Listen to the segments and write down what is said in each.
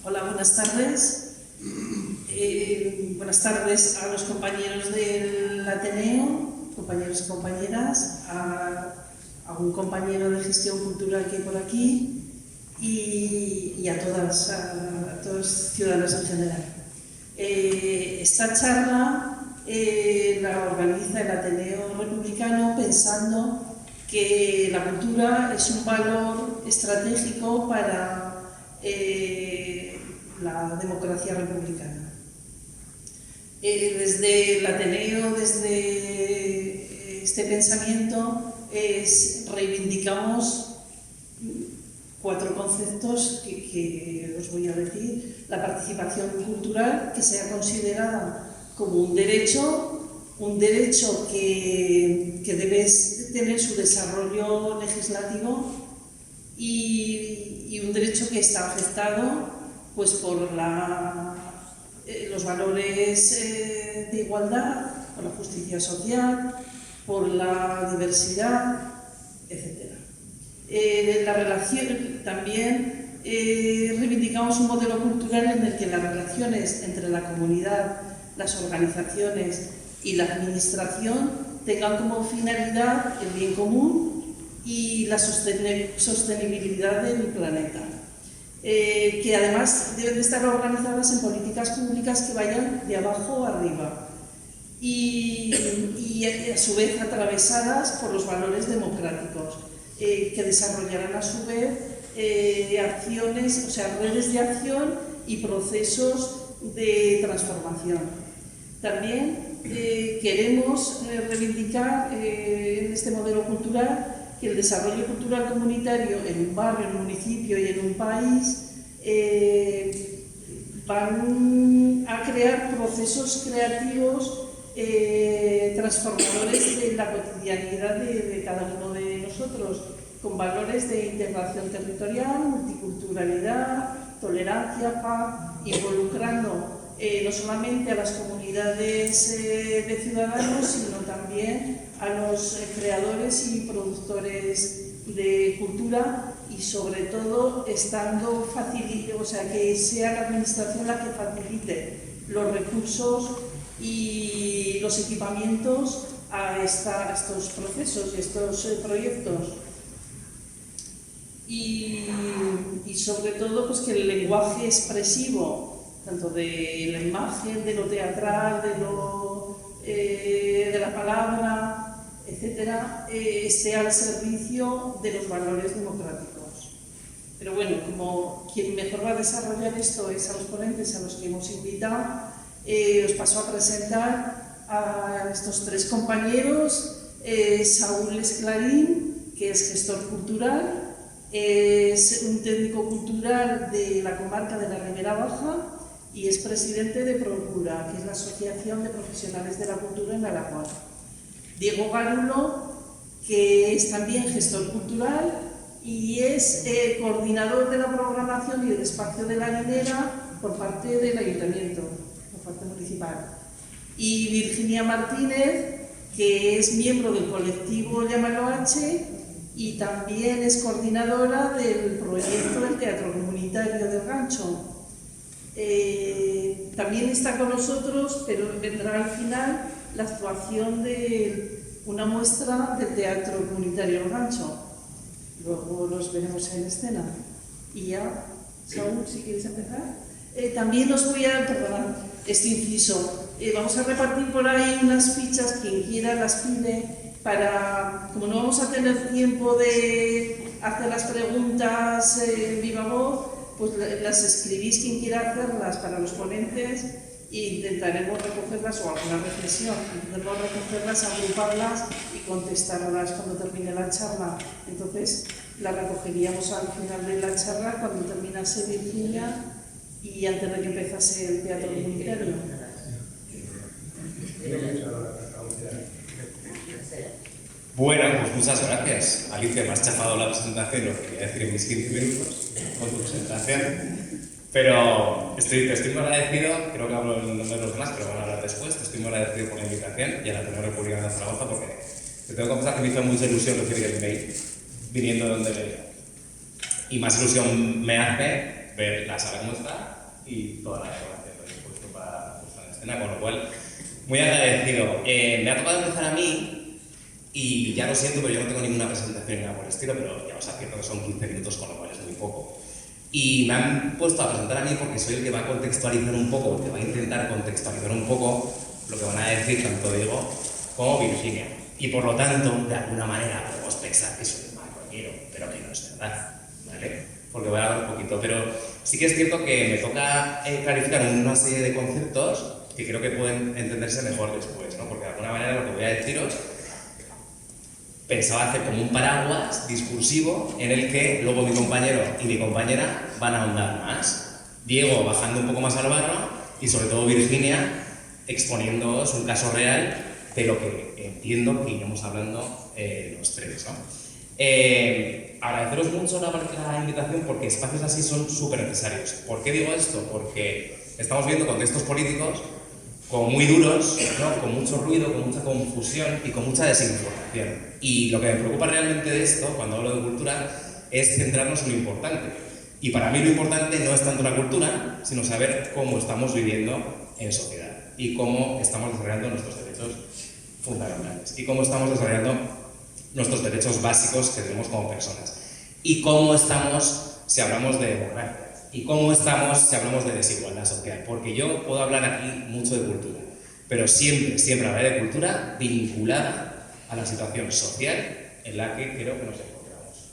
Hola, buenas tardes. Buenas tardes a los compañeros del Ateneo, compañeros y compañeras, a un compañero de gestión cultural que hay por aquí y a todos ciudadanos en general. Esta charla la organiza el Ateneo Republicano pensando que la cultura es un valor estratégico para la democracia republicana. Desde el Ateneo, desde este pensamiento, reivindicamos 4 conceptos que os voy a decir. La participación cultural, que sea considerada como un derecho que debe tener su desarrollo legislativo y un derecho que está afectado pues, por los valores de igualdad, por la justicia social, por la diversidad, etc. La relación también reivindicamos un modelo cultural en el que las relaciones entre la comunidad, las organizaciones y la administración tengan como finalidad el bien común y la sostenibilidad del planeta, que además deben de estar organizadas en políticas públicas que vayan de abajo arriba y a su vez atravesadas por los valores democráticos, que desarrollarán a su vez acciones, o sea, redes de acción y procesos de transformación. También queremos reivindicar en este modelo cultural que el desarrollo cultural comunitario en un barrio, en un municipio y en un país van a crear procesos creativos transformadores de la cotidianidad de cada uno de nosotros, con valores de integración territorial, multiculturalidad, tolerancia, paz, involucrando no solamente a las comunidades de ciudadanos, sino también a los creadores y productores de cultura y sobre todo que sea la administración la que facilite los recursos y los equipamientos a estos procesos y estos proyectos. Y sobre todo pues, que el lenguaje expresivo, tanto de la imagen, de lo teatral, de la palabra, etcétera, esté al servicio de los valores democráticos. Pero bueno, como quien mejor va a desarrollar esto es a los ponentes a los que hemos invitado, os paso a presentar a estos 3 compañeros. Saúl Esclarín, que es gestor cultural, es un técnico cultural de la comarca de la Ribera Baja y es presidente de Procura, que es la Asociación de Profesionales de la Cultura en Aragón. Diego Garulo, que es también gestor cultural y es coordinador de la programación y el espacio de la Linera por parte del Ayuntamiento, por parte municipal. Y Virginia Martínez, que es miembro del colectivo Llámalo H y también es coordinadora del proyecto del Teatro Comunitario del Gancho. También está con nosotros, pero vendrá al final, la actuación de una muestra del Teatro Comunitario El Gancho. Luego los veremos en escena. Y ya, Saúl, si quieres empezar. También os voy a, perdonar, este inciso. Vamos a repartir por ahí unas fichas, quien quiera las pide, para, como no vamos a tener tiempo de hacer las preguntas en viva voz, pues las escribís quien quiera hacerlas para los ponentes e intentaremos recogerlas, o alguna reflexión, intentaremos recogerlas, agruparlas y contestarlas cuando termine la charla. Entonces las recogeríamos al final de la charla cuando terminase Virginia y antes de que empezase el teatro comunitario. Bueno, pues muchas gracias. Alicia, me has chafado la presentación, lo que quería decir en mis 15 minutos con tu presentación. Pero te estoy muy agradecido, creo que hablo en nombre de los demás, pero van a hablar después. Te estoy muy agradecido por la invitación y a la Ateneo Republicano de Zaragoza, porque te tengo que confesar que me hizo mucha ilusión recibir el mail viniendo de donde venía. Y más ilusión me hace ver la sala como está y toda la decoración que he puesto para puesta en escena, con lo cual, muy agradecido. Me ha tocado empezar a mí y ya lo siento, pero yo no tengo ninguna presentación ni nada por el estilo, pero ya os advierto que son 15 minutos, con lo cual es muy poco. Y me han puesto a presentar a mí porque soy el que va a contextualizar un poco, el que va a intentar contextualizar un poco lo que van a decir tanto Diego como Virginia. Y por lo tanto, de alguna manera, podemos pensar que soy un mal rollero, pero que no es verdad, ¿vale? Porque voy a hablar un poquito, pero sí que es cierto que me toca clarificar una serie de conceptos que creo que pueden entenderse mejor después, ¿no? Porque de alguna manera lo que voy a deciros pensaba hacer como un paraguas discursivo en el que luego mi compañero y mi compañera van a ahondar más. Diego bajando un poco más al barro y sobre todo Virginia exponiéndoos un caso real de lo que entiendo que iremos hablando los tres, ¿no? Agradeceros mucho la invitación porque espacios así son súper necesarios. ¿Por qué digo esto? Porque estamos viendo contextos políticos como muy duros, ¿no? Con mucho ruido, con mucha confusión y con mucha desinformación. Y lo que me preocupa realmente de esto, cuando hablo de cultura, es centrarnos en lo importante. Y para mí lo importante no es tanto la cultura, sino saber cómo estamos viviendo en sociedad y cómo estamos desarrollando nuestros derechos fundamentales y cómo estamos desarrollando nuestros derechos básicos que tenemos como personas y cómo estamos si hablamos de democracia y cómo estamos si hablamos de desigualdad social, porque yo puedo hablar aquí mucho de cultura, pero siempre hablaré de cultura vinculada a la situación social en la que creo que nos encontramos.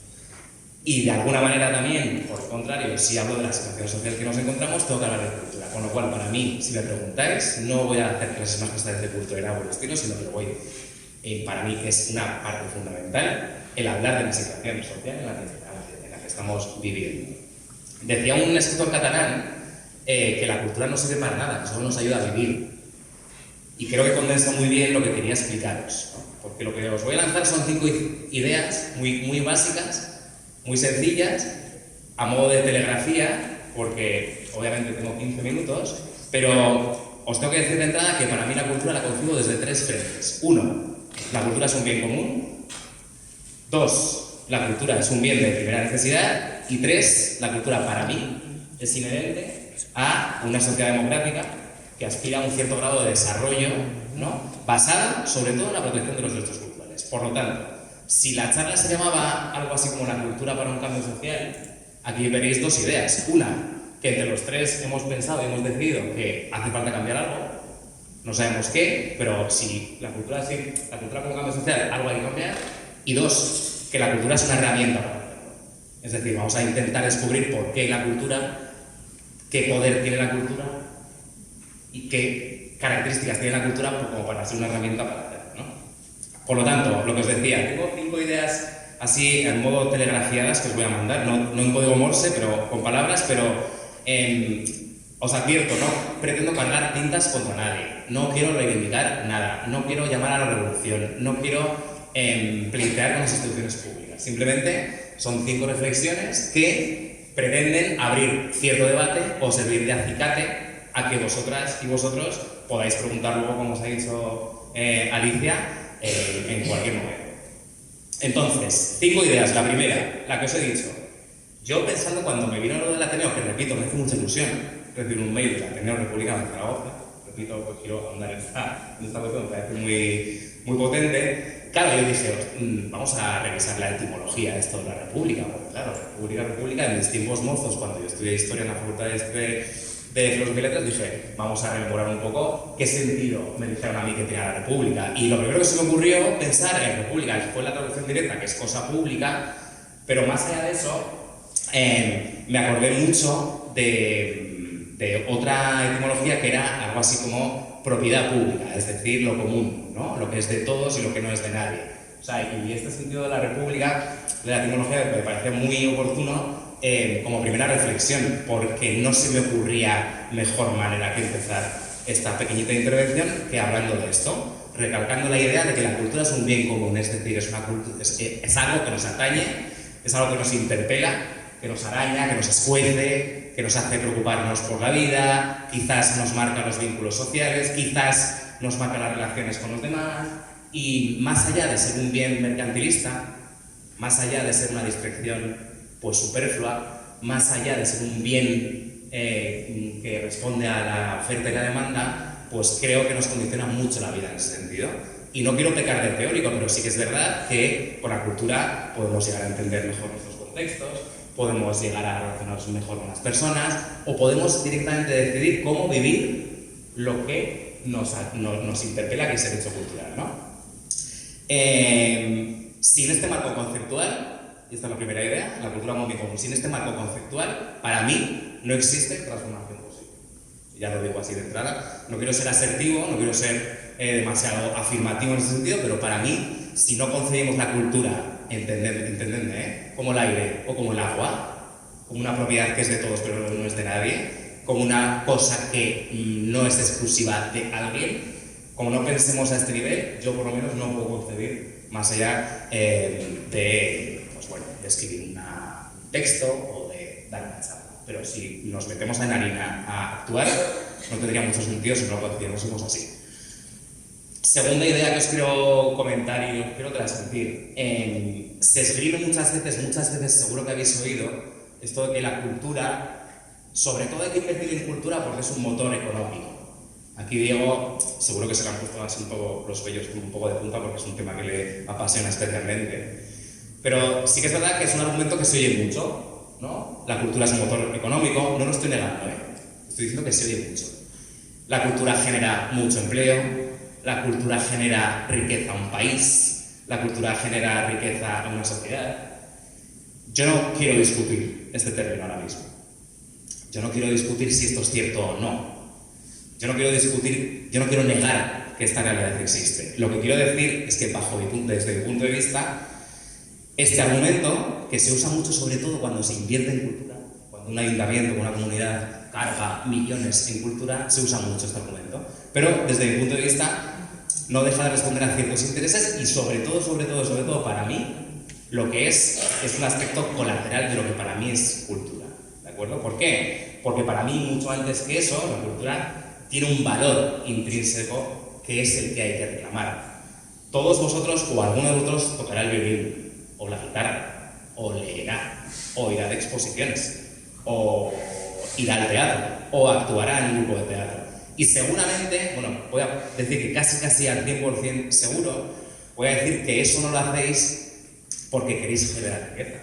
Y de alguna manera también, por el contrario, si hablo de la situación social que nos encontramos, tengo que hablar de cultura. Con lo cual, para mí, si me preguntáis, no voy a hacer clases magistrales de cultura o el estilo, sino que lo voy, para mí, que es una parte fundamental, el hablar de la situación social en la que estamos viviendo. Decía un escritor catalán que la cultura no sirve para nada, que solo nos ayuda a vivir. Y creo que condensa muy bien lo que quería explicaros, ¿no? Porque lo que os voy a lanzar son 5 ideas muy básicas, muy sencillas, a modo de telegrafía, porque obviamente tengo 15 minutos, pero os tengo que decir de entrada que para mí la cultura la concibo desde 3 frentes. 1, la cultura es un bien común. 2, la cultura es un bien de primera necesidad. Y 3, la cultura para mí es inherente a una sociedad democrática que aspira a un cierto grado de desarrollo, ¿no? Basado sobre todo en la protección de los derechos culturales. Por lo tanto, si la charla se llamaba algo así como la cultura para un cambio social, aquí veréis 2 ideas. Una, que entre los 3 hemos pensado y hemos decidido que hace falta cambiar algo, no sabemos qué, pero si la cultura como cambio social, algo hay que cambiar. Y 2, que la cultura es una herramienta para hacerlo. Es decir, vamos a intentar descubrir por qué la cultura, qué poder tiene la cultura y qué características tiene la cultura como para ser una herramienta para hacerlo, ¿no? Por lo tanto, lo que os decía, tengo 5 ideas así en modo telegrafiadas que os voy a mandar, no en código Morse, pero con palabras, pero os advierto, no pretendo cargar tintas contra nadie, no quiero reivindicar nada, no quiero llamar a la revolución, no quiero pleitear con las instituciones públicas. Simplemente son 5 reflexiones que pretenden abrir cierto debate o servir de acicate a que vosotras y vosotros podáis preguntar luego, como os ha dicho Alicia, en cualquier momento. Entonces, 5 ideas. La primera, la que os he dicho. Yo pensando cuando me vino lo del Ateneo, que repito, me hace mucha ilusión recibir un mail del Ateneo Republicano de Zaragoza, repito, pues quiero ahondar en esta cuestión, me parece muy potente. Claro, yo dije, vamos a revisar la etimología de esto de la República, porque claro, República, en mis tiempos mozos, cuando yo estudié Historia en la Facultad de Filosofía y Letras, dije, vamos a rememorar un poco qué sentido me dijeron a mí que tenía la República. Y lo primero que se me ocurrió pensar en República fue la traducción directa, que es cosa pública, pero más allá de eso, me acordé mucho de otra etimología que era algo así como propiedad pública, es decir, lo común, ¿no? Lo que es de todos y lo que no es de nadie. O sea, y este sentido de la República, de la etimología, me parece muy oportuno como primera reflexión, porque no se me ocurría mejor manera que empezar esta pequeñita intervención que hablando de esto, recalcando la idea de que la cultura es un bien común, es decir, es algo que nos atañe, es algo que nos interpela, que nos araña, que nos escuece, que nos hace preocuparnos por la vida, quizás nos marca los vínculos sociales, quizás nos marca las relaciones con los demás, y más allá de ser un bien mercantilista, más allá de ser una distracción pues superflua, más allá de ser un bien que responde a la oferta y la demanda, pues creo que nos condiciona mucho la vida en ese sentido. Y no quiero pecar de teórico, pero sí que es verdad que con la cultura podemos llegar a entender mejor nuestros contextos, podemos llegar a relacionarnos mejor con las personas, o podemos directamente decidir cómo vivir lo que nos interpela, que es el hecho cultural, ¿no? Sin este marco conceptual, y esta es la primera idea, la cultura como bien común, sin este marco conceptual, para mí no existe transformación posible. Ya lo digo así de entrada, no quiero ser asertivo, no quiero ser demasiado afirmativo en ese sentido, pero para mí, si no concebimos la cultura, entendedme, como el aire o como el agua, como una propiedad que es de todos pero no es de nadie, como una cosa que no es exclusiva de alguien, como no pensemos a este nivel, yo por lo menos no puedo concebir más allá de escribir un texto o de dar una charla. Pero si nos metemos en harina a actuar, no tendría mucho sentido si no lo conociéramos así. Segunda idea que os quiero comentar y os quiero transmitir. Se escribe muchas veces seguro que habéis oído, esto de que la cultura, sobre todo hay que invertir en cultura porque es un motor económico. Aquí Diego, seguro que se le han puesto así un poco los vellos un poco de punta porque es un tema que le apasiona especialmente. Pero sí que es verdad que es un argumento que se oye mucho, ¿no? La cultura es un motor económico, no lo estoy negando, estoy diciendo que se oye mucho. La cultura genera mucho empleo, la cultura genera riqueza a un país, la cultura genera riqueza a una sociedad. Yo no quiero discutir este término ahora mismo. Yo no quiero discutir si esto es cierto o no. Yo no quiero negar que esta realidad existe. Lo que quiero decir es que desde mi punto de vista, este argumento, que se usa mucho sobre todo cuando se invierte en cultura, cuando un ayuntamiento, una comunidad carga millones en cultura, se usa mucho este argumento. Pero desde mi punto de vista no deja de responder a ciertos intereses y sobre todo para mí, lo que es un aspecto colateral de lo que para mí es cultura. ¿De acuerdo? ¿Por qué? Porque para mí, mucho antes que eso, la cultura tiene un valor intrínseco que es el que hay que reclamar. Todos vosotros o alguno de vosotros tocará el violín, o la guitarra, o leerá, o irá de exposiciones, o irá al teatro, o actuará en un grupo de teatro. Y seguramente, voy a decir que casi al 100% seguro, voy a decir que eso no lo hacéis porque queréis generar riqueza.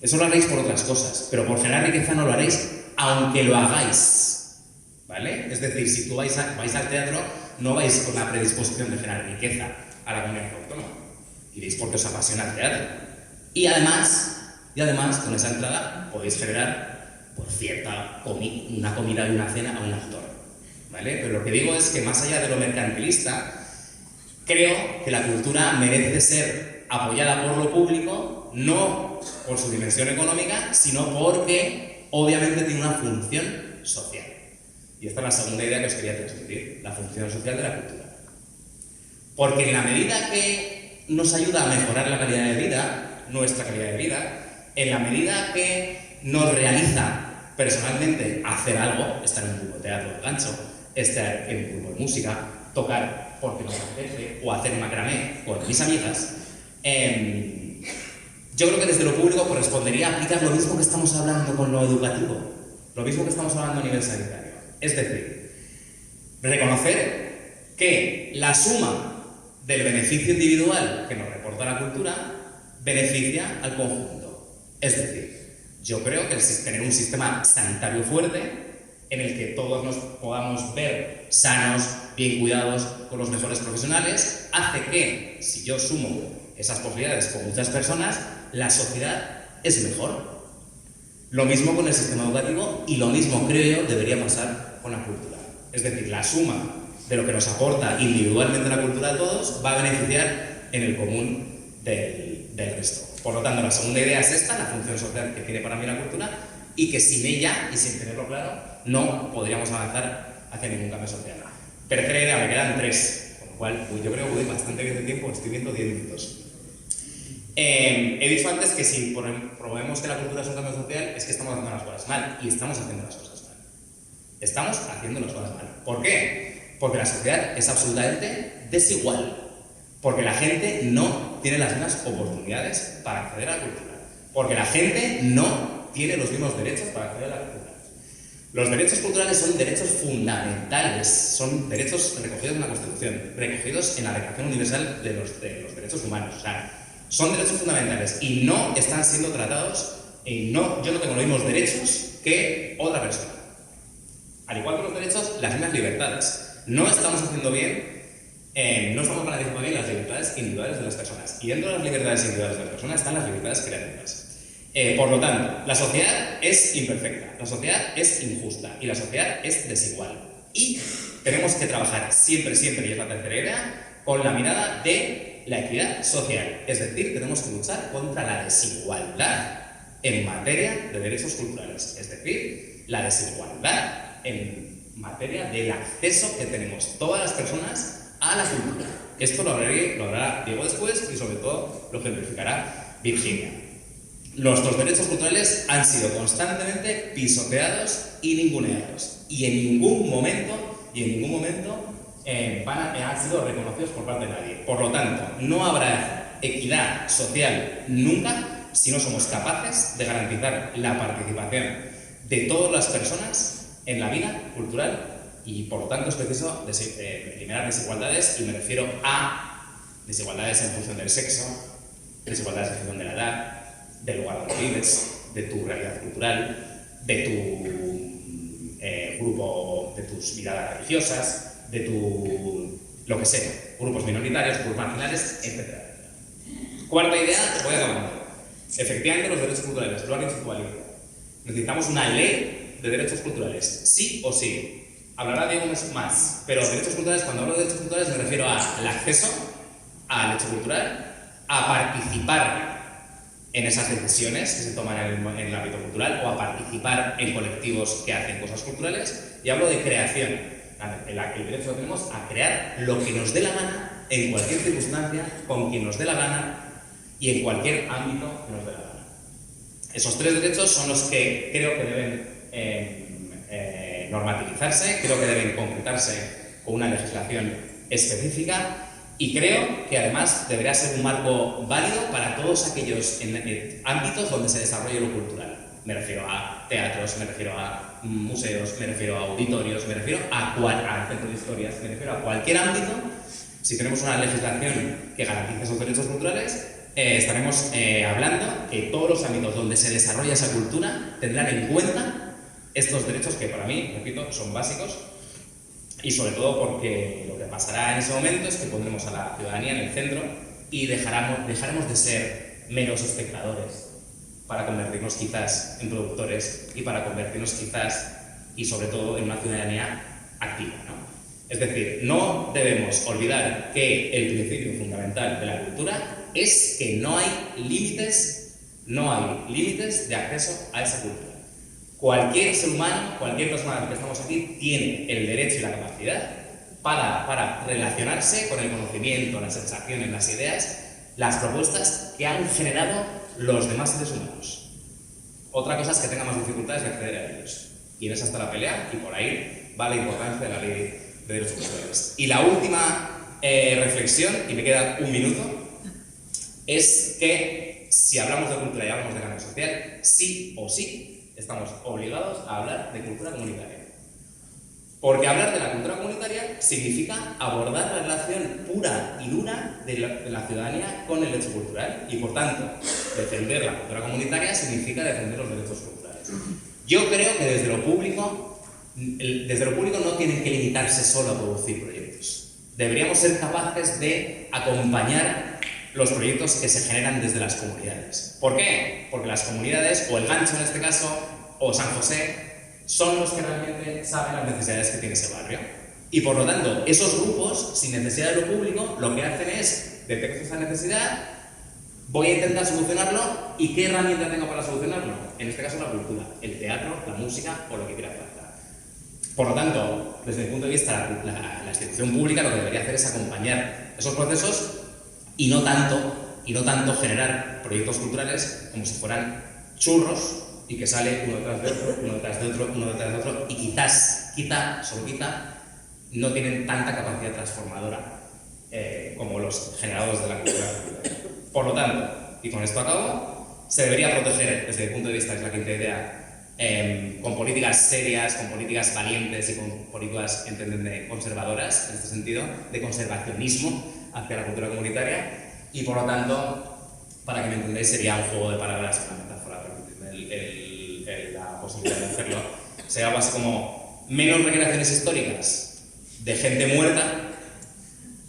Eso lo haréis por otras cosas, pero por generar riqueza no lo haréis, aunque lo hagáis, ¿vale? Es decir, si tú vais al teatro, no vais con la predisposición de generar riqueza a la comunidad autónoma. Iréis porque os apasiona el teatro. Y además, con esa entrada podéis generar, por cierta, una comida y una cena a un actor, ¿vale? Pero lo que digo es que más allá de lo mercantilista, creo que la cultura merece ser apoyada por lo público, no por su dimensión económica, sino porque obviamente tiene una función social. Y esta es la segunda idea que os quería transmitir, la función social de la cultura. Porque en la medida que nos ayuda a mejorar la calidad de vida, nuestra calidad de vida, en la medida que nos realiza personalmente hacer algo, estar en un grupo de teatro de gancho, estar en un grupo de música, tocar porque nos apetece, o hacer macramé con mis amigas, yo creo que desde lo público correspondería aplicar lo mismo que estamos hablando con lo educativo, lo mismo que estamos hablando a nivel sanitario. Es decir, reconocer que la suma del beneficio individual que nos reporta la cultura beneficia al conjunto. Es decir, yo creo que tener un sistema sanitario fuerte en el que todos nos podamos ver sanos, bien cuidados, con los mejores profesionales, hace que, si yo sumo esas posibilidades con muchas personas, la sociedad es mejor. Lo mismo con el sistema educativo y lo mismo, creo yo, debería pasar con la cultura. Es decir, la suma de lo que nos aporta individualmente la cultura a todos va a beneficiar en el común del resto. Por lo tanto, la segunda idea es esta, la función social que tiene para mí la cultura, y que sin ella, y sin tenerlo claro, no podríamos avanzar hacia ningún cambio social. Tercera idea, me quedan 3, con lo cual yo creo que voy bastante bien de tiempo, estoy viendo 10 minutos. He dicho antes que si promovemos que la cultura es un cambio social, es que estamos haciendo las cosas mal, y estamos haciendo las cosas mal. Estamos haciendo las cosas mal. ¿Por qué? Porque la sociedad es absolutamente desigual. Porque la gente no tiene las mismas oportunidades para acceder a la cultura. porque la gente no tiene los mismos derechos para acceder a la cultura. Los derechos culturales son derechos fundamentales, son derechos recogidos en la Constitución, recogidos en la Declaración Universal de los Derechos Humanos. O sea, son derechos fundamentales y no están siendo tratados, yo no tengo los mismos derechos que otra persona. Al igual que los derechos, las mismas libertades. No estamos haciendo bien, no estamos garantizando bien las libertades individuales de las personas. Y dentro de las libertades individuales de las personas están las libertades creativas. Por lo tanto, la sociedad es imperfecta, la sociedad es injusta y la sociedad es desigual. Y tenemos que trabajar siempre, siempre, y es la tercera idea, con la mirada de la equidad social. Es decir, tenemos que luchar contra la desigualdad en materia de derechos culturales. Es decir, la desigualdad en materia del acceso que tenemos todas las personas a la cultura. Esto lo hablará Diego después y sobre todo lo ejemplificará Virginia. Nuestros derechos culturales han sido constantemente pisoteados y ninguneados y en ningún momento han sido reconocidos por parte de nadie. Por lo tanto, no habrá equidad social nunca si no somos capaces de garantizar la participación de todas las personas en la vida cultural y por lo tanto es preciso eliminar desigualdades y me refiero a desigualdades en función del sexo, desigualdades en función de la edad, del lugar donde vives, de tu realidad cultural, de tu grupo, de tus miradas religiosas, de lo que sea, grupos minoritarios, grupos marginales, etc. Cuarta idea, voy acabando. Efectivamente, los derechos culturales, lo han dicho tú, Alicia. Necesitamos una ley de derechos culturales, sí o sí. Hablará Diego más, pero derechos culturales, cuando hablo de derechos culturales me refiero al acceso al hecho cultural, a participar en esas decisiones que se toman en el ámbito cultural o a participar en colectivos que hacen cosas culturales, y hablo de creación, en la que el derecho lo tenemos a crear lo que nos dé la gana, en cualquier circunstancia, con quien nos dé la gana y en cualquier ámbito que nos dé la gana. Esos tres derechos son los que creo que deben normativizarse, creo que deben concretarse con una legislación específica. Y creo que además debería ser un marco válido para todos aquellos ámbitos donde se desarrolle lo cultural. Me refiero a teatros, me refiero a museos, me refiero a auditorios, me refiero a centros de historias, me refiero a cualquier ámbito. Si tenemos una legislación que garantice esos derechos culturales, estaremos hablando que todos los ámbitos donde se desarrolla esa cultura tendrán en cuenta estos derechos que para mí, repito, son básicos. Y sobre todo porque lo que pasará en ese momento es que pondremos a la ciudadanía en el centro y dejaremos de ser meros espectadores para convertirnos quizás en productores y para convertirnos quizás y sobre todo en una ciudadanía activa, ¿no? Es decir, no debemos olvidar que el principio fundamental de la cultura es que no hay límites de acceso a esa cultura. Cualquier ser humano, cualquier persona que estamos aquí, tiene el derecho y la capacidad para relacionarse con el conocimiento, las sensaciones, las ideas, las propuestas que han generado los demás seres humanos. Otra cosa es que tenga más dificultades de acceder a ellos. Y en esa está la pelea y por ahí va la importancia de la ley de derechos culturales. Y la última reflexión, y me queda un minuto, es que si hablamos de cultura y hablamos de cambio social, sí o sí, estamos obligados a hablar de cultura comunitaria. Porque hablar de la cultura comunitaria significa abordar la relación pura y dura de la ciudadanía con el hecho cultural y, por tanto, defender la cultura comunitaria significa defender los derechos culturales. Yo creo que desde lo público no tienen que limitarse solo a producir proyectos. Deberíamos ser capaces de acompañar los proyectos que se generan desde las comunidades. ¿Por qué? Porque las comunidades, o el Gancho en este caso, o San José, son los que realmente saben las necesidades que tiene ese barrio. Y por lo tanto, esos grupos, sin necesidad de lo público, lo que hacen es detectar esa necesidad, voy a intentar solucionarlo, ¿y qué herramienta tengo para solucionarlo? En este caso la cultura, el teatro, la música o lo que quiera hacer. Por lo tanto, desde mi punto de vista, la institución pública lo que debería hacer es acompañar esos procesos y no tanto generar proyectos culturales como si fueran churros y que sale uno detrás de otro, uno detrás de otro, uno detrás de otro y quizás, no tienen tanta capacidad transformadora como los generadores de la cultura. Por lo tanto, y con esto acabo, se debería proteger, desde mi punto de vista, es la quinta idea, con políticas serias, con políticas valientes y con políticas, entendedme, conservadoras, en este sentido, de conservacionismo hacia la cultura comunitaria, y por lo tanto, para que me entendáis, sería un juego de palabras, una metáfora, la posibilidad de hacerlo, sería algo así como menos recreaciones históricas de gente muerta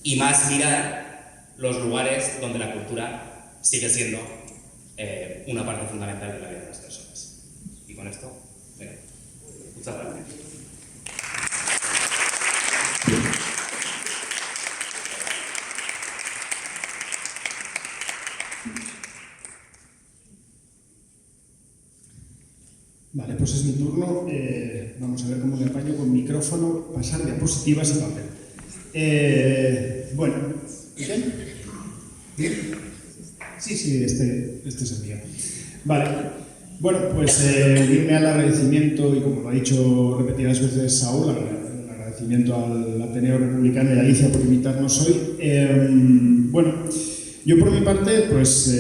y más mirar los lugares donde la cultura sigue siendo una parte fundamental de la vida de las personas. Y con esto, venga, muchas gracias. Vale, pues es mi turno. Vamos a ver cómo me apaño con micrófono, pasar diapositivas y papel. Bueno, ¿bien? ¿Bien? Sí, este es el mío. Vale, bueno, pues irme al agradecimiento, y como lo ha dicho repetidas veces Saúl, el agradecimiento al Ateneo Republicano y a Alicia por invitarnos hoy. Bueno, yo por mi parte, pues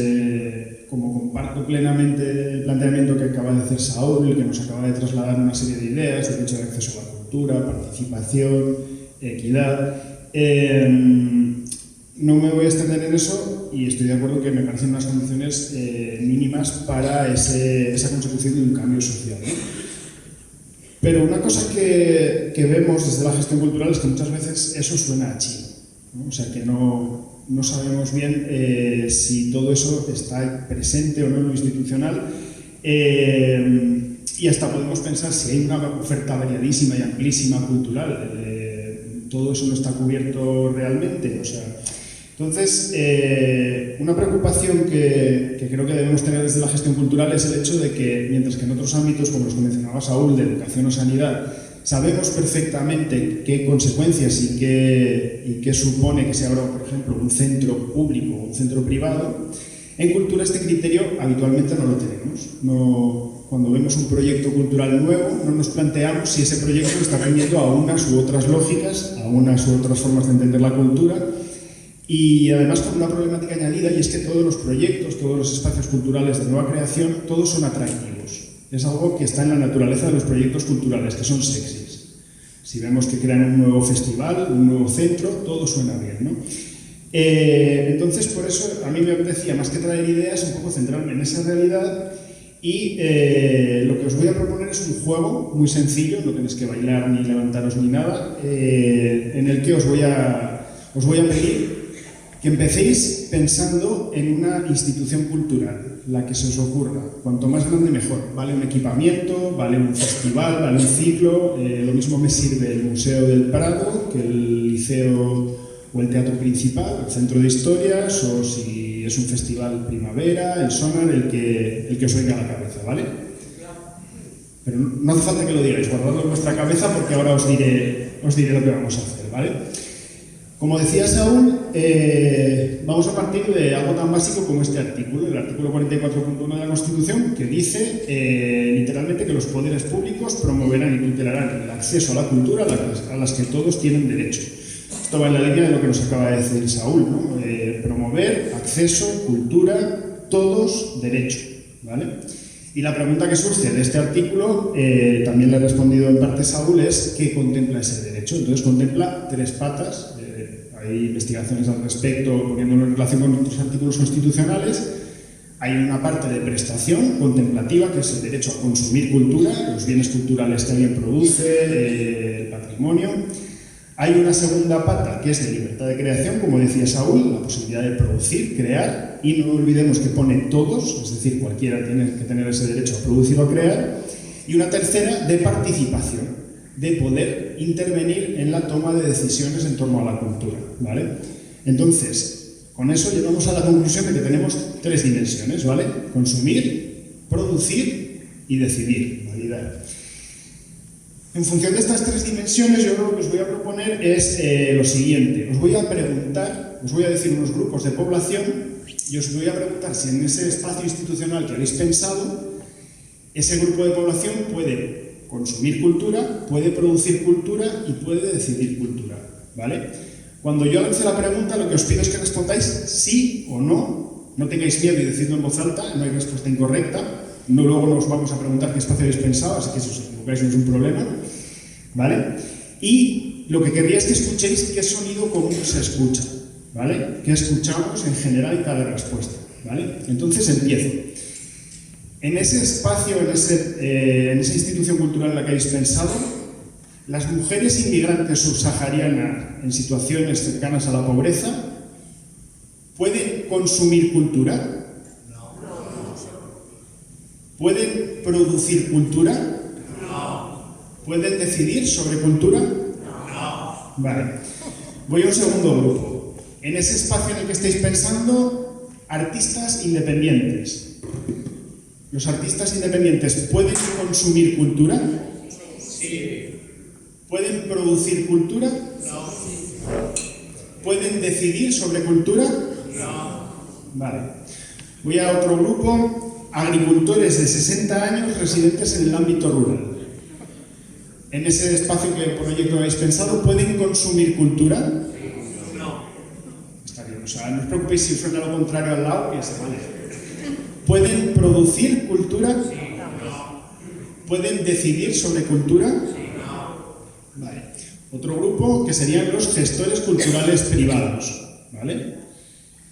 como comparto plenamente el planteamiento que acaba de hacer Saúl, el que nos acaba de trasladar una serie de ideas, derecho de acceso a la cultura, participación, equidad, no me voy a extender en eso y estoy de acuerdo que me parecen unas condiciones mínimas para esa consecución de un cambio social, ¿no? Pero una cosa que vemos desde la gestión cultural es que muchas veces eso suena a chino, ¿no? O sea que no sabemos bien si todo eso está presente o no en lo institucional, y hasta podemos pensar si hay una oferta variadísima y amplísima cultural. Todo eso no está cubierto realmente. O sea, entonces, una preocupación que creo que debemos tener desde la gestión cultural es el hecho de que, mientras que en otros ámbitos, como los que mencionaba Saúl, de educación o sanidad, sabemos perfectamente qué consecuencias y qué supone que se abra, por ejemplo, un centro público o un centro privado, en cultura este criterio habitualmente no lo tenemos. Cuando vemos un proyecto cultural nuevo, no nos planteamos si ese proyecto está atendiendo a unas u otras lógicas, a unas u otras formas de entender la cultura, y además con una problemática añadida, y es que todos los proyectos, todos los espacios culturales de nueva creación, todos son atractivos. Es algo que está en la naturaleza de los proyectos culturales, que son sexys. Si vemos que crean un nuevo festival, un nuevo centro, todo suena bien, ¿no? Entonces, por eso a mí me apetecía, más que traer ideas, un poco centrarme en esa realidad, y lo que os voy a proponer es un juego muy sencillo, no tenéis que bailar ni levantaros ni nada, en el que os voy a pedir que empecéis pensando en una institución cultural, la que se os ocurra. Cuanto más grande mejor. Vale un equipamiento, vale un festival, vale un ciclo. Lo mismo me sirve el Museo del Prado que el Liceo o el Teatro Principal, el Centro de Historias, o si es un festival primavera, el Sonar, el que os venga a la cabeza, ¿vale? Pero no hace falta que lo digáis, guardadlo en vuestra cabeza porque ahora os diré lo que vamos a hacer, ¿vale? Como decía Saúl, vamos a partir de algo tan básico como este artículo, el artículo 44.1 de la Constitución, que dice literalmente que los poderes públicos promoverán y tutelarán el acceso a la cultura a las que todos tienen derecho. Esto va en la línea de lo que nos acaba de decir Saúl, ¿no? Promover, acceso, cultura, todos derecho, ¿vale? Y la pregunta que surge de este artículo, también le he respondido en parte Saúl, es ¿qué contempla ese derecho? Entonces contempla tres patas. Hay investigaciones al respecto, poniéndolo en relación con otros artículos constitucionales. Hay una parte de prestación contemplativa, que es el derecho a consumir cultura, los bienes culturales que alguien produce, el patrimonio. Hay una segunda pata, que es de libertad de creación, como decía Saúl, la posibilidad de producir, crear, y no olvidemos que pone todos, es decir, cualquiera tiene que tener ese derecho a producir o crear. Y una tercera, de participación, de poder intervenir en la toma de decisiones en torno a la cultura, ¿vale? Entonces, con eso llegamos a la conclusión de que tenemos tres dimensiones, ¿vale? Consumir, producir y decidir, validar. En función de estas tres dimensiones, yo lo que os voy a proponer es lo siguiente. Os voy a preguntar, os voy a decir unos grupos de población y os voy a preguntar si en ese espacio institucional que habéis pensado, ese grupo de población puede consumir cultura, puede producir cultura y puede decidir cultura, ¿vale? Cuando yo lance la pregunta, lo que os pido es que respondáis sí o no No tengáis miedo y decidlo en voz alta, no hay respuesta incorrecta. No, luego nos vamos a preguntar qué espacio habéis pensado, así que si os equivocáis no es un problema. ¿Vale? Y lo que querría es que escuchéis qué sonido común se escucha. ¿Vale? ¿Qué escuchamos en general en cada respuesta? ¿Vale? Entonces empiezo. En ese espacio, en esa institución cultural en la que habéis pensado, las mujeres inmigrantes subsaharianas en situaciones cercanas a la pobreza ¿pueden consumir cultura? No. ¿Pueden producir cultura? No. ¿Pueden decidir sobre cultura? No. Vale. Voy a un segundo grupo. En ese espacio en el que estáis pensando, artistas independientes. ¿Los artistas independientes pueden consumir cultura? Sí. ¿Pueden producir cultura? No. ¿Pueden decidir sobre cultura? No. Vale. Voy a otro grupo. Agricultores de 60 años residentes en el ámbito rural. En ese espacio que proyecto habéis pensado, ¿pueden consumir cultura? No. Está bien, o sea, no os preocupéis si suena lo contrario al lado, que se vale. ¿Pueden producir cultura? No. ¿Pueden decidir sobre cultura? No. Vale. Otro grupo que serían los gestores culturales privados. ¿Vale?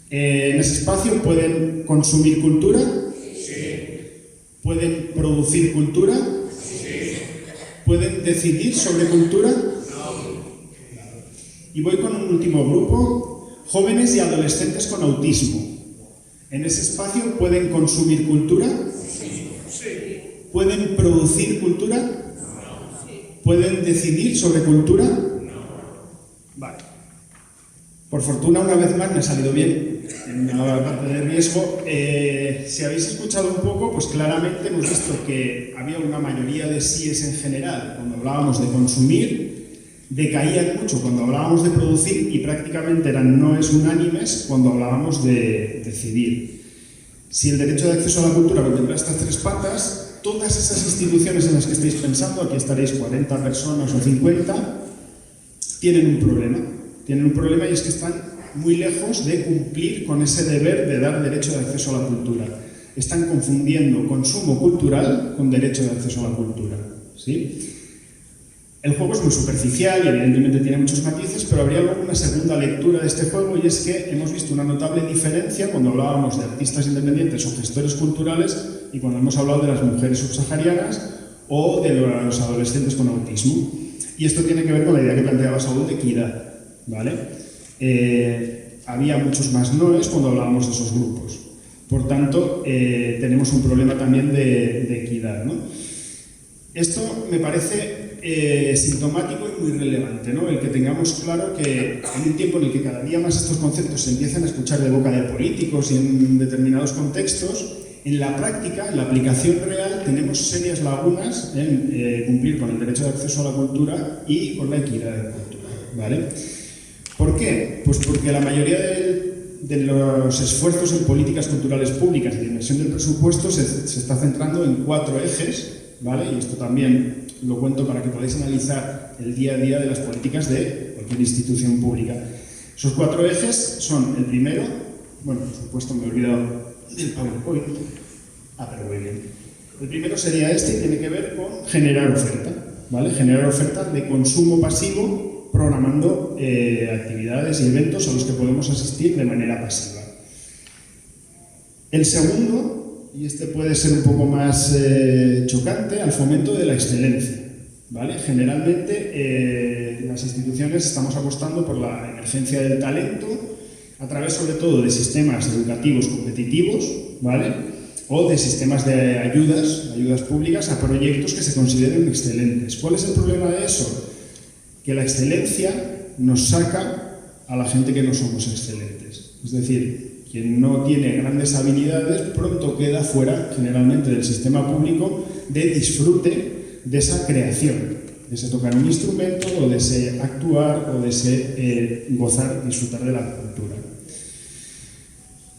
En ese espacio, ¿pueden consumir cultura? Sí. ¿Pueden producir cultura? Sí. ¿Pueden decidir sobre cultura? No. Y voy con un último grupo, jóvenes y adolescentes con autismo. En ese espacio, ¿pueden consumir cultura? Sí. ¿Pueden producir cultura? No. ¿Pueden decidir sobre cultura? No. Vale. Por fortuna, una vez más, me ha salido bien en la parte de riesgo. Si habéis escuchado un poco, pues claramente hemos visto que había una mayoría de síes en general cuando hablábamos de consumir, decaían mucho cuando hablábamos de producir y prácticamente eran noes unánimes cuando hablábamos de decidir. Si el derecho de acceso a la cultura contempla estas tres patas, todas esas instituciones en las que estáis pensando, aquí estaréis 40 personas o 50, tienen un problema. Tienen un problema y es que están muy lejos de cumplir con ese deber de dar derecho de acceso a la cultura. Están confundiendo consumo cultural con derecho de acceso a la cultura. ¿Sí? El juego es muy superficial y evidentemente tiene muchos matices, pero habría luego una segunda lectura de este juego y es que hemos visto una notable diferencia cuando hablábamos de artistas independientes o gestores culturales y cuando hemos hablado de las mujeres subsaharianas o de los adolescentes con autismo. Y esto tiene que ver con la idea que planteaba Saúl de equidad. ¿Vale? Había muchos más noes cuando hablábamos de esos grupos. Por tanto, tenemos un problema también de equidad, ¿no? Esto me parece sintomático y muy relevante, ¿no? El que tengamos claro que en un tiempo en el que cada día más estos conceptos se empiezan a escuchar de boca de políticos y en determinados contextos, en la práctica, en la aplicación real, tenemos serias lagunas en cumplir con el derecho de acceso a la cultura y con la equidad de cultura, ¿vale? ¿Por qué? Pues porque la mayoría de los esfuerzos en políticas culturales públicas y de inversión del presupuesto se está centrando en 4 ejes, ¿vale? Y esto también lo cuento para que podáis analizar el día a día de las políticas de cualquier institución pública. Esos 4 ejes son el primero, bueno, por supuesto me he olvidado del PowerPoint, pero muy bien. El primero sería este y tiene que ver con generar oferta, ¿vale? Generar oferta de consumo pasivo programando actividades y eventos a los que podemos asistir de manera pasiva. El segundo, y este puede ser un poco más chocante, al fomento de la excelencia, ¿vale? Generalmente las instituciones estamos apostando por la emergencia del talento a través sobre todo de sistemas educativos competitivos, ¿vale? O de sistemas de ayudas públicas a proyectos que se consideren excelentes. ¿Cuál es el problema de eso? Que la excelencia nos saca a la gente que no somos excelentes. Es decir, quien no tiene grandes habilidades pronto queda fuera, generalmente, del sistema público de disfrute de esa creación, de ese tocar un instrumento o de ese actuar o de ese gozar, disfrutar de la cultura.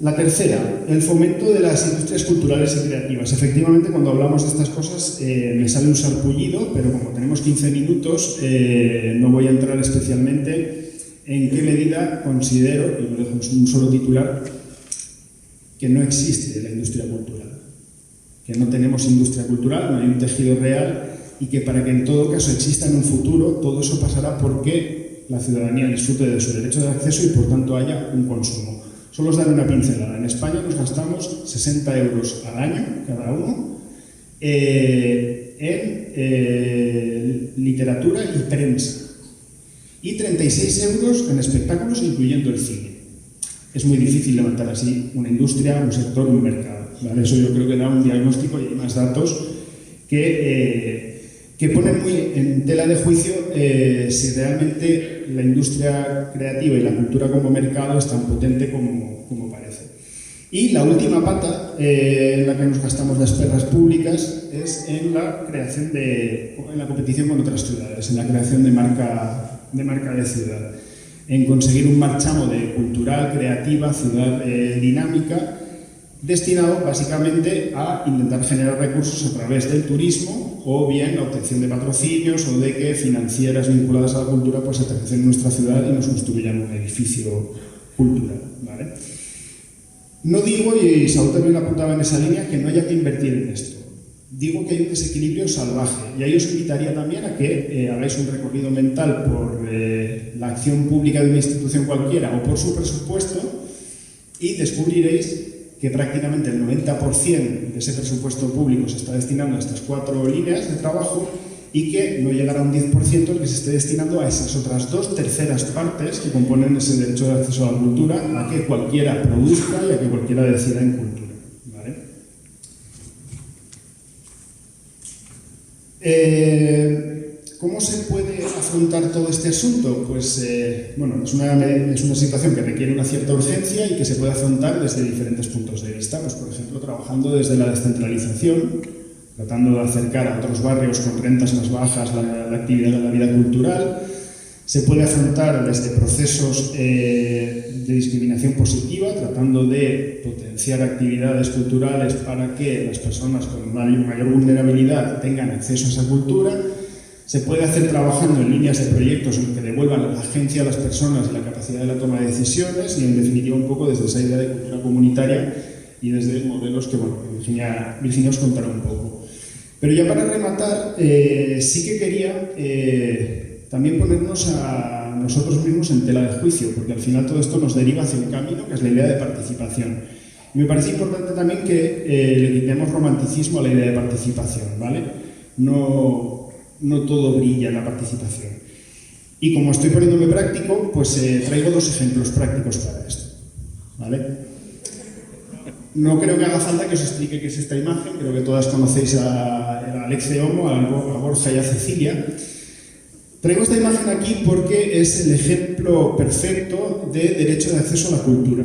La tercera, el fomento de las industrias culturales y creativas. Efectivamente, cuando hablamos de estas cosas me sale un sarpullido, pero como tenemos 15 minutos, no voy a entrar especialmente en qué medida considero, y lo dejo en un solo titular, que no existe la industria cultural, que no tenemos industria cultural, no hay un tejido real y que para que en todo caso exista en un futuro, todo eso pasará porque la ciudadanía disfrute de su derecho de acceso y por tanto haya un consumo. Solo os daré una pincelada. En España nos gastamos 60 euros al año, cada uno, en literatura y prensa. Y 36 euros en espectáculos, incluyendo el cine. Es muy difícil levantar así una industria, un sector, un mercado, ¿vale? Eso yo creo que da un diagnóstico y hay más datos que ponen muy en tela de juicio si realmente la industria creativa y la cultura como mercado es tan potente como parece. Y la última pata en la que nos gastamos las perras públicas es en la creación en la competición con otras ciudades, en la creación de marca de ciudad, en conseguir un marchamo de cultural, creativa, ciudad dinámica, destinado básicamente a intentar generar recursos a través del turismo o bien la obtención de patrocinios o de que financieras vinculadas a la cultura pues aterricen en nuestra ciudad y nos construyan un edificio cultural, ¿vale? No digo, y Saúl también apuntaba en esa línea, que no haya que invertir en esto. Digo que hay un desequilibrio salvaje y ahí os invitaría también a que hagáis un recorrido mental por la acción pública de una institución cualquiera o por su presupuesto y descubriréis que prácticamente el 90% de ese presupuesto público se está destinando a estas 4 líneas de trabajo y que no llegará a un 10% el que se esté destinando a esas otras 2/3 partes que componen ese derecho de acceso a la cultura, a que cualquiera produzca y a que cualquiera decida en cultura, ¿vale? ¿Cómo se puede afrontar todo este asunto? Pues, bueno, es una situación que requiere una cierta urgencia y que se puede afrontar desde diferentes puntos de vista. Pues, por ejemplo, trabajando desde la descentralización, tratando de acercar a otros barrios con rentas más bajas la actividad de la vida cultural. Se puede afrontar desde procesos de discriminación positiva, tratando de potenciar actividades culturales para que las personas con mayor vulnerabilidad tengan acceso a esa cultura. Se puede hacer trabajando en líneas de proyectos en que devuelvan a la agencia a las personas y la capacidad de la toma de decisiones y, en definitiva, un poco desde esa idea de cultura comunitaria y desde modelos que, bueno, Virginia os contará un poco. Pero ya para rematar, sí que quería también ponernos a nosotros mismos en tela de juicio, porque al final todo esto nos deriva hacia un camino que es la idea de participación. Y me parece importante también que le quitemos romanticismo a la idea de participación, ¿vale? No todo brilla en la participación. Y como estoy poniéndome práctico, pues traigo 2 ejemplos prácticos para esto, ¿vale? No creo que haga falta que os explique qué es esta imagen, creo que todas conocéis a Alexe Homo, a Borja y a Cecilia. Traigo esta imagen aquí porque es el ejemplo perfecto de derecho de acceso a la cultura.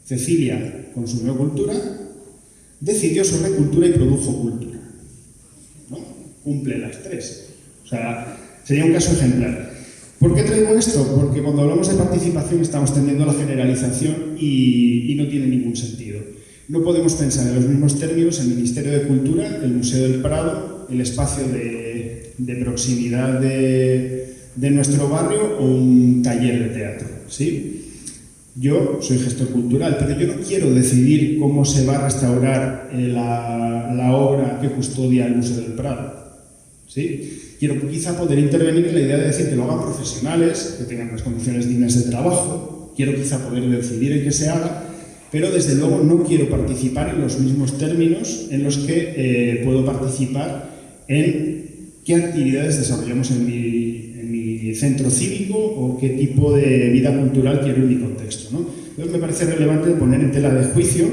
Cecilia consumió cultura, decidió sobre cultura y produjo cultura, ¿no? Cumple las 3. O sea, sería un caso ejemplar. ¿Por qué traigo esto? Porque cuando hablamos de participación estamos tendiendo a la generalización y no tiene ningún sentido. No podemos pensar en los mismos términos el Ministerio de Cultura, el Museo del Prado, el espacio de proximidad de nuestro barrio o un taller de teatro, ¿sí? Yo soy gestor cultural, pero yo no quiero decidir cómo se va a restaurar la obra que custodia el Museo del Prado, ¿sí? Quiero quizá poder intervenir en la idea de decir que lo hagan profesionales, que tengan unas condiciones dignas de trabajo. Quiero quizá poder decidir en qué se haga, pero desde luego no quiero participar en los mismos términos en los que puedo participar en qué actividades desarrollamos en mi centro cívico o qué tipo de vida cultural quiero en mi contexto, ¿no? Entonces me parece relevante poner en tela de juicio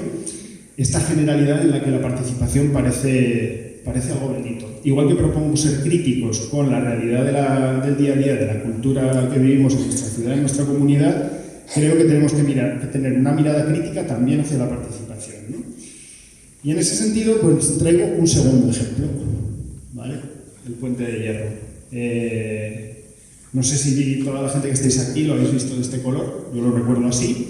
esta generalidad en la que la participación parece algo bendito. Igual que propongo ser críticos con la realidad del día a día, de la cultura que vivimos en nuestra ciudad, en nuestra comunidad, creo que tenemos que tener una mirada crítica también hacia la participación, ¿no? Y en ese sentido, pues traigo un segundo ejemplo, ¿vale? El Puente de Hierro. No sé si toda la gente que estáis aquí lo habéis visto de este color, yo lo recuerdo así.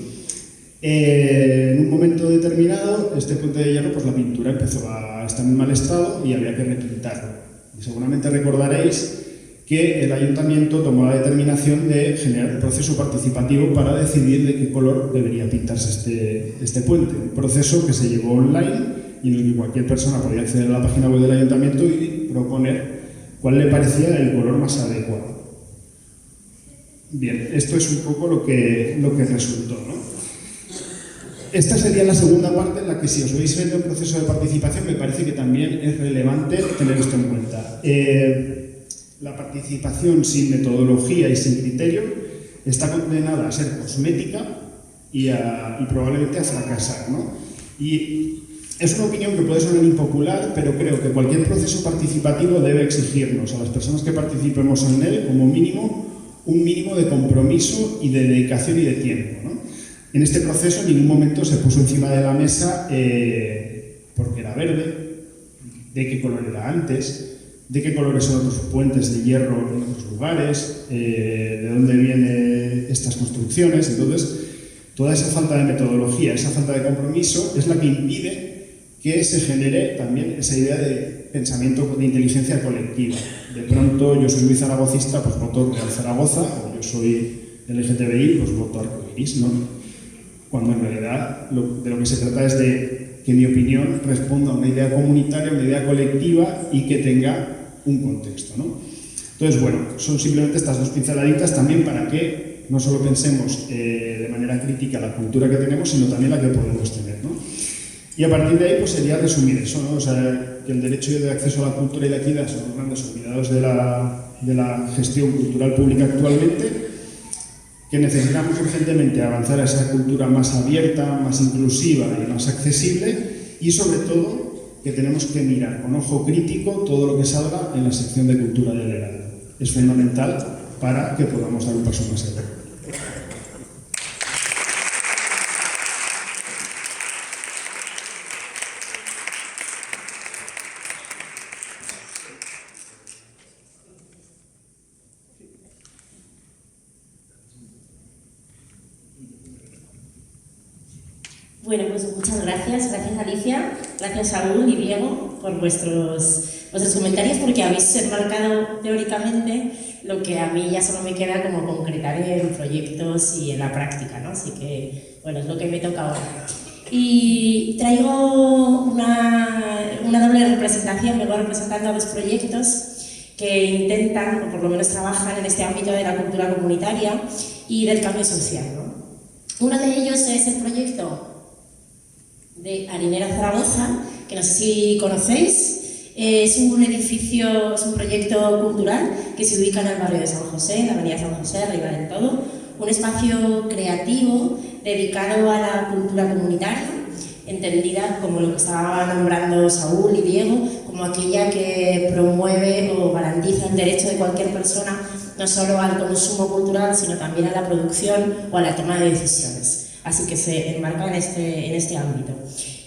En un momento determinado, este Puente de Hierro, pues la pintura empezó a estar en mal estado y había que repintarlo. Y seguramente recordaréis que que el ayuntamiento tomó la determinación de generar un proceso participativo para decidir de qué color debería pintarse este puente. Un proceso que se llevó online y en el que cualquier persona podía acceder a la página web del ayuntamiento y proponer cuál le parecía el color más adecuado. Bien, esto es un poco lo que resultó, ¿no? Esta sería la segunda parte en la que, si os veis frente a un proceso de participación, me parece que también es relevante tener esto en cuenta. La participación sin metodología y sin criterio está condenada a ser cosmética y probablemente a fracasar, ¿no? Y es una opinión que puede sonar impopular, pero creo que cualquier proceso participativo debe exigirnos a las personas que participemos en él, como mínimo, un mínimo de compromiso y de dedicación y de tiempo, ¿no? En este proceso en ningún momento se puso encima de la mesa porque era verde, de qué color era antes, de qué colores son otros puentes de hierro en otros lugares, de dónde vienen estas construcciones. Entonces, toda esa falta de metodología, esa falta de compromiso es la que impide que se genere también esa idea de pensamiento de inteligencia colectiva. De pronto, yo soy muy zaragocista, pues voto Real Zaragoza, o yo soy LGTBI, pues voto Arcoiris, ¿no? Cuando en realidad de lo que se trata es de que mi opinión responda a una idea comunitaria, una idea colectiva y que tenga un contexto, ¿no? Entonces, bueno, son simplemente estas dos pinceladitas también para que no solo pensemos de manera crítica la cultura que tenemos, sino también la que podemos tener, ¿no? Y a partir de ahí, pues sería resumir eso, ¿no? O sea, que el derecho de acceso a la cultura y la equidad son los grandes olvidados de la gestión cultural pública actualmente, que necesitamos urgentemente avanzar a esa cultura más abierta, más inclusiva y más accesible, y sobre todo que tenemos que mirar con ojo crítico todo lo que salga en la sección de cultura del Heraldo. Es fundamental para que podamos dar un paso más allá. Bueno, pues muchas gracias. Gracias, Alicia. Gracias, Saúl y Diego, por vuestros comentarios, porque habéis enmarcado teóricamente lo que a mí ya solo me queda como concretar en proyectos y en la práctica, ¿no? Así que, bueno, es lo que me toca ahora. Y traigo una doble representación. Me voy representando a dos proyectos que intentan, o por lo menos trabajan en este ámbito de la cultura comunitaria y del cambio social, ¿no? Uno de ellos es el proyecto de Harinera Zaragoza, que no sé si conocéis. Es un edificio, es un proyecto cultural que se ubica en el barrio de San José, en la avenida San José, arriba del todo. Un espacio creativo dedicado a la cultura comunitaria, entendida como lo que estaba nombrando Saúl y Diego, como aquella que promueve o garantiza el derecho de cualquier persona no solo al consumo cultural, sino también a la producción o a la toma de decisiones. Así que se enmarca en este ámbito.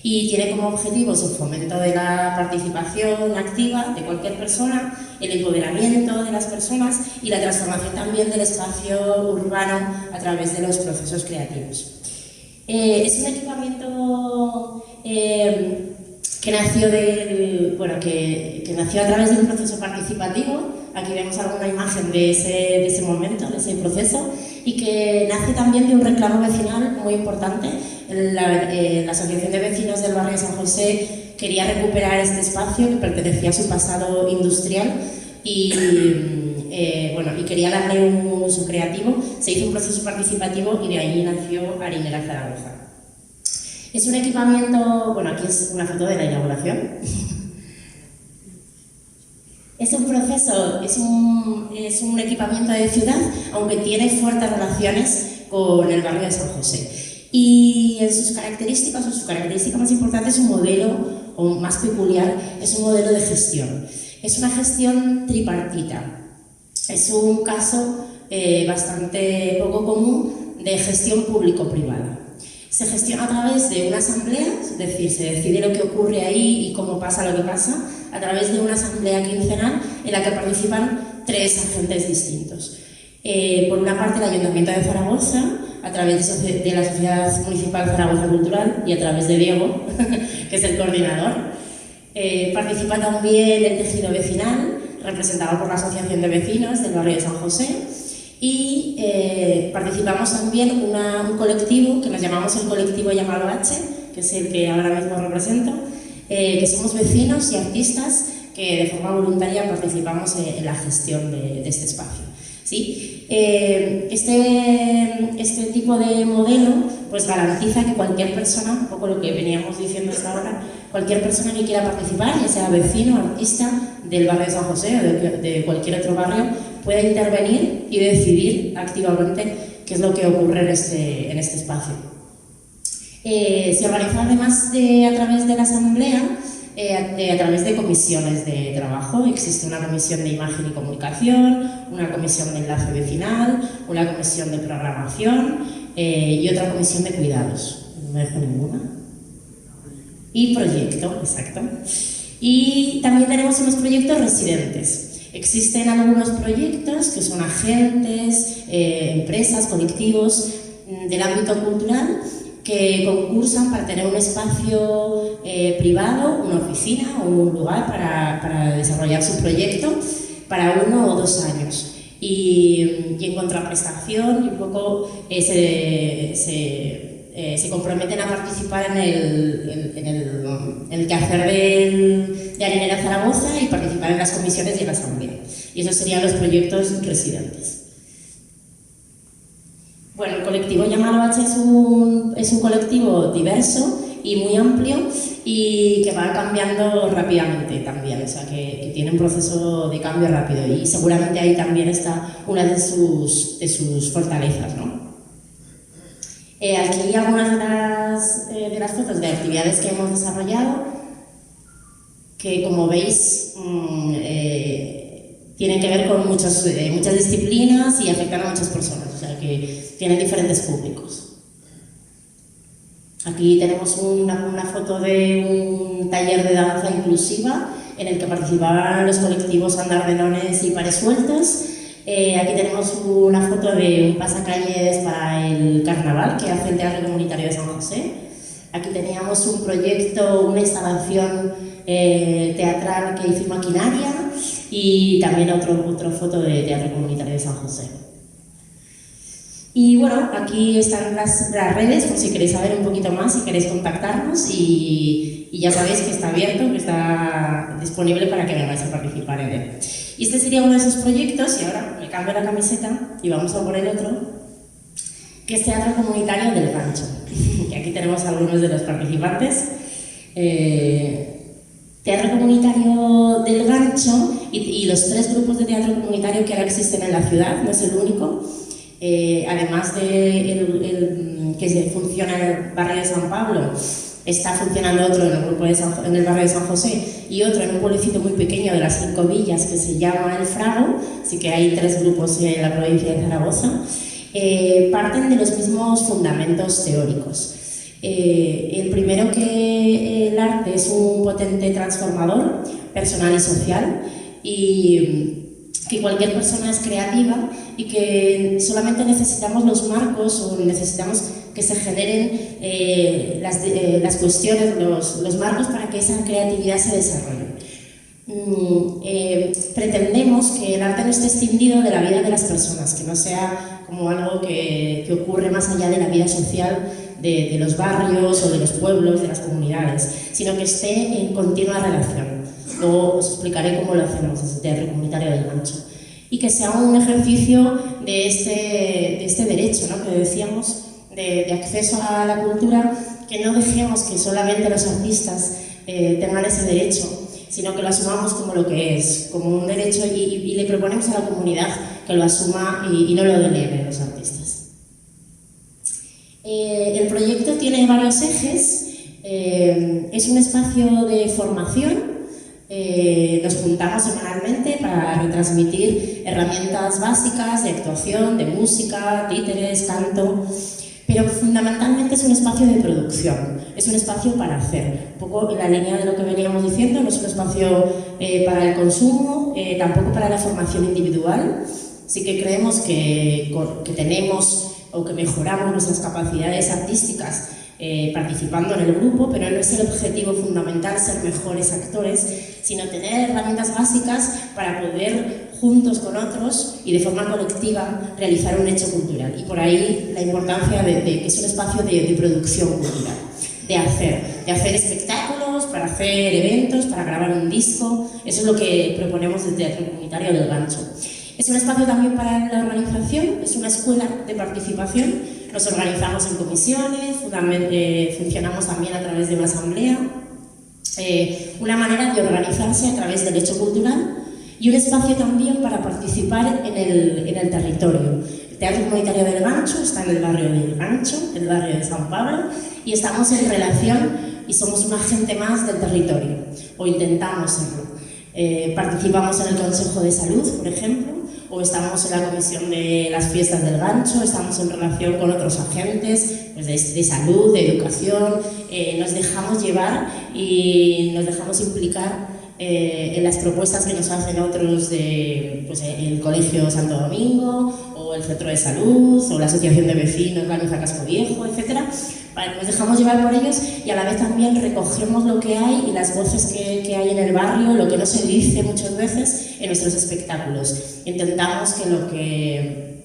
Y tiene como objetivos el fomento de la participación activa de cualquier persona, el empoderamiento de las personas y la transformación también del espacio urbano a través de los procesos creativos. Es un equipamiento que nació a través de un proceso participativo. Aquí vemos alguna imagen de ese momento, de ese proceso, y que nace también de un reclamo vecinal muy importante. La Asociación de Vecinos del Barrio de San José quería recuperar este espacio que pertenecía a su pasado industrial y quería darle un uso creativo. Se hizo un proceso participativo y de ahí nació Harinera Zaragoza. Es un equipamiento, bueno, aquí es una foto de la inauguración. Es un proceso, es un equipamiento de ciudad, aunque tiene fuertes relaciones con el barrio de San José. Y en sus características, su característica más importante es un modelo, o más peculiar, es un modelo de gestión. Es una gestión tripartita. Es un caso bastante poco común de gestión público-privada. Se gestiona a través de una asamblea, es decir, se decide lo que ocurre ahí y cómo pasa lo que pasa, a través de una asamblea quincenal en la que participan 3 agentes distintos. Por una parte, el Ayuntamiento de Zaragoza, a través de la Sociedad Municipal Zaragoza Cultural y a través de Diego, que es el coordinador. Participa también el tejido vecinal, representado por la Asociación de Vecinos del barrio de San José, y participamos también un colectivo que nos llamamos el colectivo llamado H, que es el que ahora mismo represento, que somos vecinos y artistas que de forma voluntaria participamos en la gestión de este espacio. ¿Sí? Este tipo de modelo pues garantiza que cualquier persona, un poco lo que veníamos diciendo hasta ahora, cualquier persona que quiera participar, ya sea vecino, artista del barrio de San José o de cualquier otro barrio, pueda intervenir y decidir activamente qué es lo que ocurre en este espacio. Se organiza además a través de la asamblea, a través de comisiones de trabajo. Existe una comisión de imagen y comunicación, una comisión de enlace vecinal, una comisión de programación y otra comisión de cuidados. No me dejo ninguna. Y proyecto, exacto. Y también tenemos unos proyectos residentes. Existen algunos proyectos que son agentes, empresas, colectivos del ámbito cultural que concursan para tener un espacio privado, una oficina o un lugar para desarrollar su proyecto para 1 o 2 años. Y en contraprestación, un poco se comprometen a participar en el quehacer de Harinera Zaragoza y participar en las comisiones y en la asamblea. Y esos serían los proyectos residentes. Bueno, el colectivo llamado H es un colectivo diverso y muy amplio y que va cambiando rápidamente también, o sea que tiene un proceso de cambio rápido y seguramente ahí también está una de sus fortalezas, ¿no? Aquí hay algunas de las fotos de actividades que hemos desarrollado que, como veis, tienen que ver con muchas disciplinas y afectan a muchas personas, o sea que tienen diferentes públicos. Aquí tenemos una foto de un taller de danza inclusiva en el que participaban los colectivos Andardenones y Pares Sueltas. Aquí tenemos una foto de un pasacalles para el carnaval que hace el Teatro Comunitario de San José. Aquí teníamos un proyecto, una instalación teatral que hizo Maquinaria y también otra foto de Teatro Comunitario de San José. Y bueno, aquí están las redes por si queréis saber un poquito más, si queréis contactarnos y ya sabéis que está abierto, que está disponible para que vengáis a participar en él. Y este sería uno de esos proyectos, y ahora me cambio la camiseta y vamos a por el otro, que es Teatro Comunitario del Gancho, que aquí tenemos a algunos de los participantes. Teatro Comunitario del Gancho y los 3 grupos de teatro comunitario que ahora existen en la ciudad, no es el único. Además de que funciona en el barrio de San Pablo, está funcionando otro en el barrio de San José y otro en un pueblecito muy pequeño de las 5 villas que se llama El Frago, así que hay 3 grupos en la provincia de Zaragoza. Parten de los mismos fundamentos teóricos. El primero, que el arte es un potente transformador personal y social, y que cualquier persona es creativa y que solamente necesitamos los marcos o necesitamos que se generen las cuestiones, los marcos para que esa creatividad se desarrolle. Pretendemos que el arte no esté escindido de la vida de las personas, que no sea como algo que ocurre más allá de la vida social de los barrios o de los pueblos, de las comunidades, sino que esté en continua relación. Luego os explicaré cómo lo hacemos desde el Teatro Comunitario del Gancho. Y que sea un ejercicio de este derecho, ¿no?, que decíamos, de acceso a la cultura, que no dejemos que solamente los artistas tengan ese derecho, sino que lo asumamos como lo que es, como un derecho, y le proponemos a la comunidad que lo asuma y no lo deleguen los artistas. El proyecto tiene varios ejes. Es un espacio de formación. Nos juntamos semanalmente para retransmitir herramientas básicas de actuación, de música, títeres, canto, pero fundamentalmente es un espacio de producción, es un espacio para hacer, un poco en la línea de lo que veníamos diciendo. No es un espacio para el consumo, tampoco para la formación individual. Sí que creemos que tenemos o que mejoramos nuestras capacidades artísticas participando en el grupo, pero no es el objetivo fundamental ser mejores actores, sino tener herramientas básicas para poder juntos con otros y de forma colectiva realizar un hecho cultural. Y por ahí la importancia de que es un espacio de producción cultural, de hacer espectáculos, para hacer eventos, para grabar un disco. Eso es lo que proponemos desde Teatro Comunitario del Gancho. Es un espacio también para la organización, es una escuela de participación. Nos organizamos en comisiones, funcionamos también a través de una asamblea, una manera de organizarse a través del hecho cultural y un espacio también para participar en el territorio. El Teatro Comunitario del Gancho está en el barrio del Gancho, el barrio de San Pablo, y estamos en relación y somos un agente más del territorio, o intentamos serlo. Participamos en el Consejo de Salud, por ejemplo, o estamos en la comisión de las fiestas del Gancho, estamos en relación con otros agentes pues de salud, de educación, nos dejamos llevar y nos dejamos implicar en las propuestas que nos hacen otros de pues, el Colegio Santo Domingo, o el Centro de Salud, o la Asociación de Vecinos Ganuza Casco Viejo, etc. Nos dejamos llevar por ellos y a la vez también recogemos lo que hay y las voces que hay en el barrio, lo que no se dice muchas veces en nuestros espectáculos. Intentamos que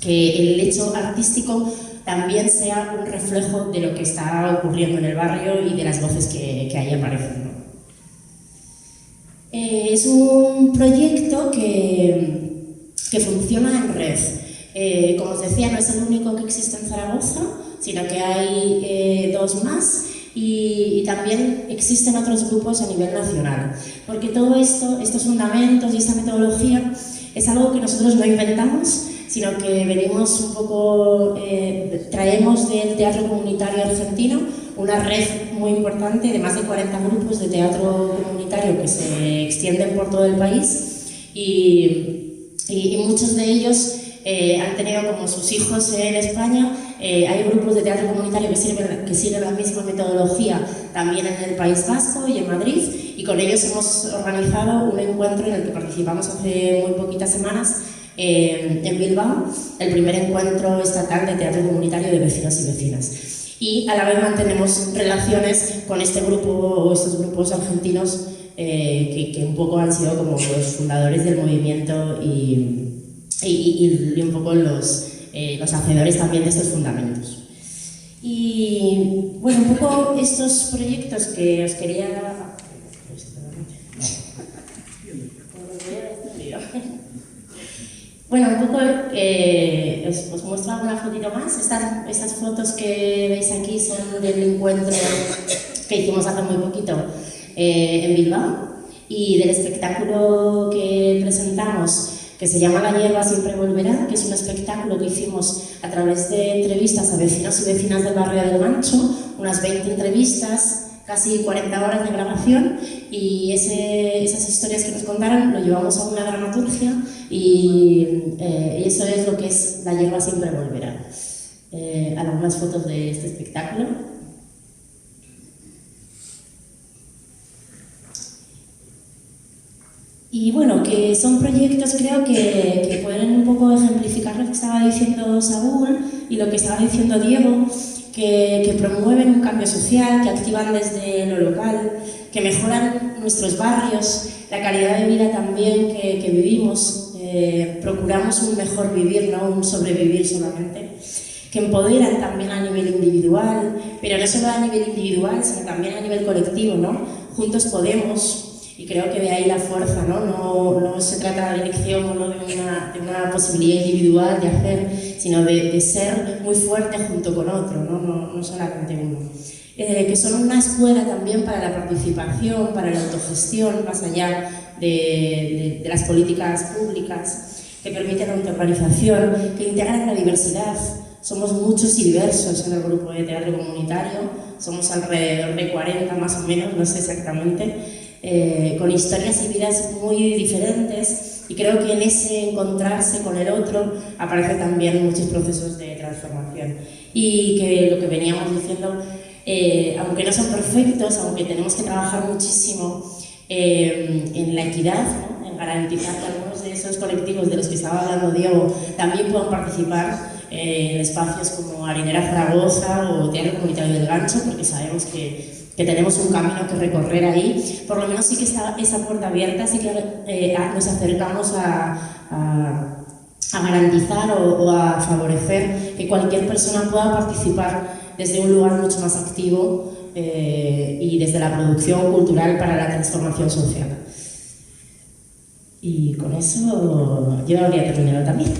el hecho artístico también sea un reflejo de lo que está ocurriendo en el barrio y de las voces que ahí aparecen, ¿no? Es un proyecto que funciona en red. Como os decía, no es el único que existe en Zaragoza, sino que hay dos más y también existen otros grupos a nivel nacional. Porque todo esto, estos fundamentos y esta metodología es algo que nosotros no inventamos, sino que venimos un poco, traemos del teatro comunitario argentino una red muy importante de más de 40 grupos de teatro comunitario que se extienden por todo el país y muchos de ellos han tenido como sus hijos en España. Hay grupos de teatro comunitario que siguen la misma metodología también en el País Vasco y en Madrid, y con ellos hemos organizado un encuentro en el que participamos hace muy poquitas semanas en Bilbao, el primer encuentro estatal de teatro comunitario de vecinos y vecinas. Y a la vez mantenemos relaciones con este grupo o estos grupos argentinos que un poco han sido como los fundadores del movimiento y un poco los hacedores también de estos fundamentos. Y bueno, un poco estos proyectos que os quería... Bueno, un poco os muestro alguna fotito más. Estas fotos que veis aquí son del encuentro que hicimos hace muy poquito en Bilbao y del espectáculo que presentamos, que se llama La hierba siempre volverá, que es un espectáculo que hicimos a través de entrevistas a vecinos y vecinas del barrio del Gancho, unas 20 entrevistas, casi 40 horas de grabación, y esas historias que nos contaron lo llevamos a una dramaturgia y eso es lo que es La hierba siempre volverá. Algunas fotos de este espectáculo. Y bueno, que son proyectos, creo que pueden un poco ejemplificar lo que estaba diciendo Saúl y lo que estaba diciendo Diego, que promueven un cambio social, que activan desde lo local, que mejoran nuestros barrios, la calidad de vida también que vivimos, procuramos un mejor vivir, no un sobrevivir solamente, que empoderan también a nivel individual, pero no solo a nivel individual, sino también a nivel colectivo, ¿no? Juntos podemos. Y creo que de ahí la fuerza, ¿no? No se trata de elección, no de una posibilidad individual de hacer, sino de ser muy fuerte junto con otro, no solamente uno. Que son una escuela también para la participación, para la autogestión, más allá de las políticas públicas, que permiten la autoorganización, que integran la diversidad. Somos muchos y diversos en el grupo de teatro comunitario, somos alrededor de 40 más o menos, no sé exactamente, con historias y vidas muy diferentes, y creo que en ese encontrarse con el otro aparecen también muchos procesos de transformación. Y que lo que veníamos diciendo, aunque no son perfectos, aunque tenemos que trabajar muchísimo en la equidad, ¿no? En garantizar que algunos de esos colectivos de los que estaba hablando Diego también puedan participar en espacios como Arenera Zaragoza o Teatro Comunitario del Gancho, porque sabemos que tenemos un camino que recorrer ahí. Por lo menos sí que está esa puerta abierta, sí que nos acercamos a garantizar o a favorecer que cualquier persona pueda participar desde un lugar mucho más activo y desde la producción cultural para la transformación social. Y con eso yo habría terminado también.